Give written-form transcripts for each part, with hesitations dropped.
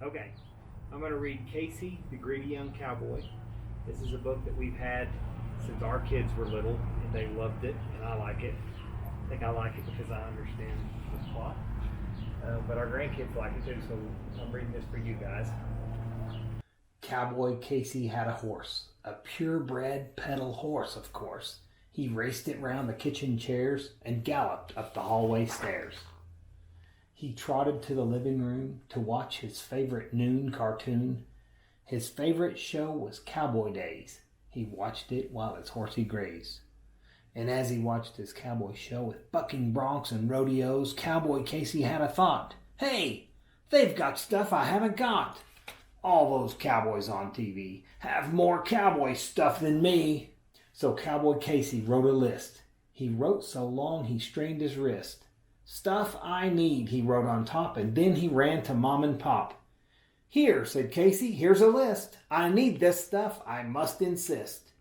Okay, I'm going to read Casey, the Greedy Young Cowboy. This is a book that we've had since our kids were little, and they loved it, and I like it. I think I like it because I understand the plot. But our grandkids like it too, so I'm reading this for you guys. Cowboy Casey had a horse, a purebred pedal horse, of course. He raced it round the kitchen chairs and galloped up the hallway stairs. He trotted to the living room to watch his favorite noon cartoon. His favorite show was Cowboy Days. He watched it while his horsey grazed. And as he watched his cowboy show with bucking broncs and rodeos, Cowboy Casey had a thought. Hey, they've got stuff I haven't got. All those cowboys on TV have more cowboy stuff than me. So Cowboy Casey wrote a list. He wrote so long he strained his wrist. Stuff I need, he wrote on top, and then he ran to Mom and Pop. Here, said Casey, here's a list. I need this stuff, I must insist.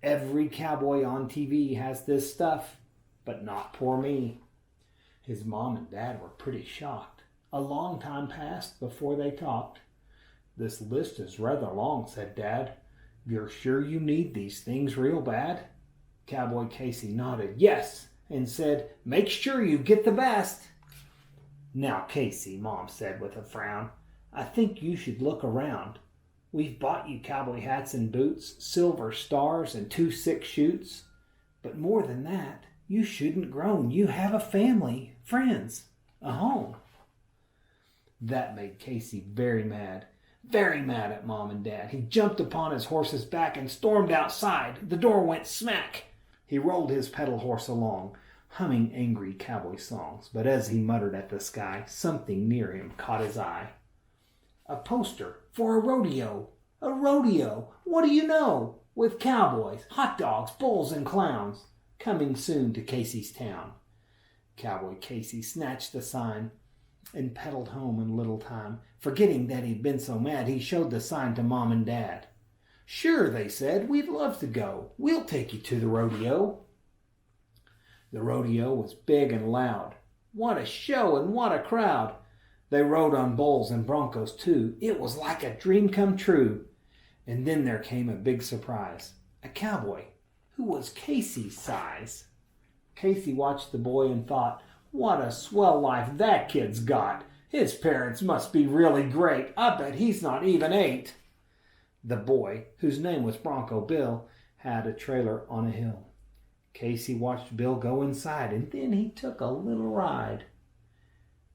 Every cowboy on TV has this stuff, but not poor me. His mom and dad were pretty shocked. A long time passed before they talked. This list is rather long, said Dad. You're sure you need these things real bad? Cowboy Casey nodded yes, and said, make sure you get the best. Now, Casey, Mom said with a frown, I think you should look around. We've bought you cowboy hats and boots, silver stars, and 2 6-shoots. But more than that, you shouldn't groan. You have a family, friends, a home. That made Casey very mad at Mom and Dad. He jumped upon his horse's back and stormed outside. The door went smack. He rolled his pedal horse along, humming angry cowboy songs. But as he muttered at the sky, something near him caught his eye. A poster for a rodeo. A rodeo, what do you know? With cowboys, hot dogs, bulls, and clowns. Coming soon to Casey's town. Cowboy Casey snatched the sign and pedaled home in little time. Forgetting that he'd been so mad, he showed the sign to Mom and Dad. Sure, they said, we'd love to go. We'll take you to the rodeo. The rodeo was big and loud. What a show and what a crowd. They rode on bulls and broncos too. It was like a dream come true. And then there came a big surprise. A cowboy who was Casey's size. Casey watched the boy and thought, what a swell life that kid's got. His parents must be really great. I bet he's not even 8. The boy, whose name was Bronco Bill, had a trailer on a hill. Casey watched Bill go inside, and then he took a little ride.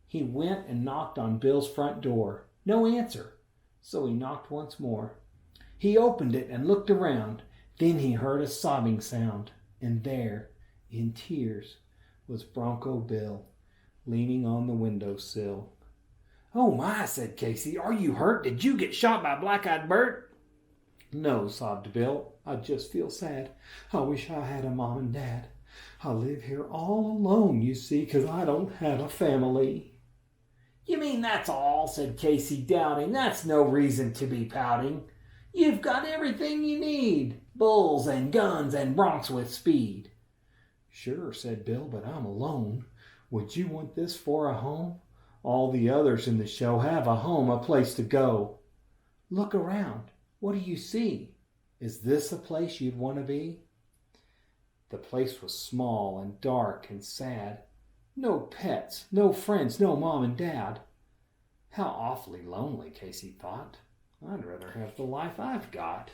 He went and knocked on Bill's front door. No answer, so he knocked once more. He opened it and looked around. Then he heard a sobbing sound, and there, in tears, was Bronco Bill, leaning on the windowsill. Oh my, said Casey, are you hurt? Did you get shot by Black-Eyed Bert? No, sobbed Bill. I just feel sad. I wish I had a mom and dad. I live here all alone, you see, 'cause I don't have a family. You mean that's all, said Casey, doubting. That's no reason to be pouting. You've got everything you need. Bulls and guns and broncs with speed. Sure, said Bill, but I'm alone. Would you want this for a home? All the others in the show have a home, a place to go. Look around. What do you see? Is this a place you'd want to be? The place was small and dark and sad. No pets, no friends, no mom and dad. How awfully lonely, Casey thought. I'd rather have the life I've got.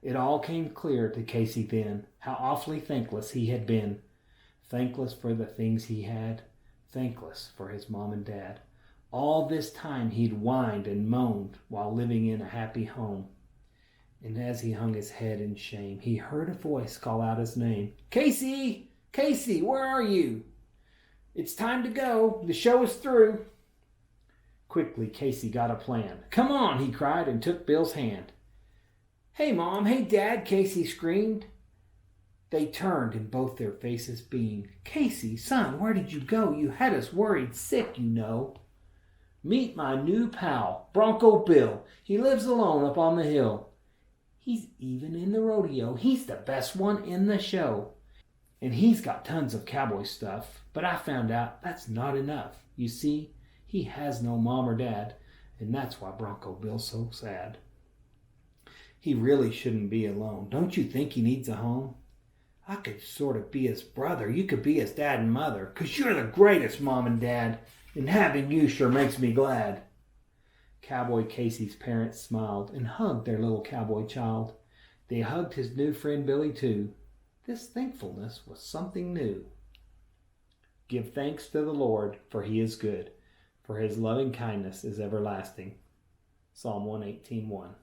It all came clear to Casey then, how awfully thankless he had been. Thankless for the things he had, thankless for his mom and dad. All this time he'd whined and moaned while living in a happy home. And as he hung his head in shame, he heard a voice call out his name. Casey! Casey, where are you? It's time to go. The show is through. Quickly, Casey got a plan. Come on, he cried and took Bill's hand. Hey, Mom, hey, Dad, Casey screamed. They turned and both their faces beamed. Casey, son, where did you go? You had us worried sick, you know. Meet my new pal, Bronco Bill. He lives alone up on the hill. He's even in the rodeo. He's the best one in the show. And he's got tons of cowboy stuff. But I found out that's not enough. You see, he has no mom or dad. and that's why Bronco Bill's so sad. He really shouldn't be alone. Don't you think he needs a home? I could sort of be his brother. You could be his dad and mother, 'cause you're the greatest, Mom and Dad, and having you sure makes me glad. Cowboy Casey's parents smiled and hugged their little cowboy child. They hugged his new friend Billy too. This thankfulness was something new. Give thanks to the Lord, for he is good, for his loving kindness is everlasting. Psalm 118:1.